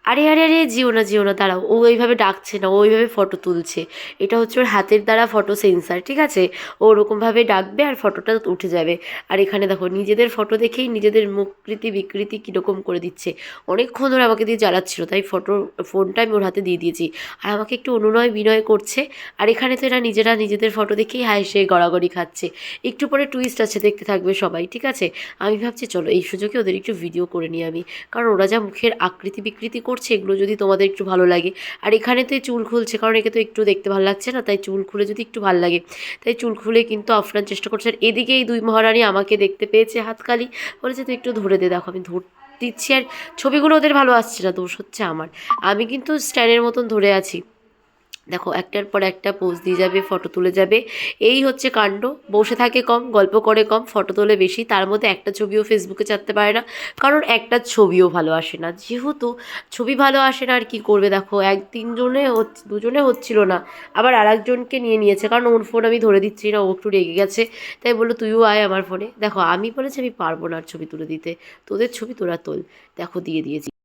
আরে আরে আরে যেও না দাঁড়াও, ও ওইভাবে ডাকছে না, ও ওইভাবে ফটো তুলছে। এটা হচ্ছে ওর হাতের দ্বারা ফটো সেন্সার, ঠিক আছে? ও ওরকমভাবে ডাকবে আর ফটোটা উঠে যাবে। আর এখানে দেখো নিজেদের ফটো দেখেই নিজেদের মুখকৃতি বিকৃতি কীরকম করে দিচ্ছে। অনেকক্ষণ ধরে আমাকে দিয়ে জ্বালাচ্ছিল, তাই ফোনটা আমি ওর হাতে দিয়ে দিয়েছি। আর আমাকে একটু অনুনয় বিনয় করছে। আর এখানে তো এরা নিজেরা নিজেদের ফটো দেখেই হায় সে গড়াগড়ি খাচ্ছে। একটু পরে টুইস্ট আছে, দেখতে থাকবে সবাই, ঠিক আছে? আমি ভাবছি চলো এই সুযোগে ওদের একটু ভিডিও করে নিই আমি, কারণ ওরা যা মুখের আকৃতি বিকৃতি করছে এগুলো যদি তোমাদের একটু ভালো লাগে। আর এখানে তো চুল খুলছে, কারণ একে তো একটু দেখতে ভালো লাগছে না, তাই চুল খুলে যদি একটু ভালো লাগে, তাই চুল খুলে কিন্তু আফরান চেষ্টা করছে। আর এদিকে এই দুই মহারানী আমাকে দেখতে পেয়েছে হাতকালি, বলেছে তুই একটু ধরে দে। দেখো আমি দিচ্ছি, আর ছবিগুলো ওদের ভালো আসছে না, দোষ হচ্ছে আমার। আমি কিন্তু স্ট্যান্ডের মতন ধরে আছি। দেখো একটার পর একটা পোজ দিয়ে যাবে, ফটো তুলে যাবে। এই হচ্ছে কাণ্ড। বসে থাকে কম, গল্প করে কম, ফটো তোলে বেশি। তার মধ্যে একটা ছবিও ফেসবুকে ছাড়তে পারে না, কারণ একটা ছবিও ভালো আসে না। যেহেতু ছবি ভালো আসে না, আর কি করবে? দেখো তিনজনে দুজনে হচ্ছিল না, আবার আর একজনকে নিয়ে নিয়েছে, কারণ ওর ফোন আমি ধরে দিচ্ছি না, ও একটু রেগে গেছে। তাই বললো তুইও আয় আমার ফোনে। দেখো আমি বলেছি আমি পারবো না আর ছবি তুলে দিতে, তোদের ছবি তোরা তোল। দেখো দিয়ে দিয়েছি।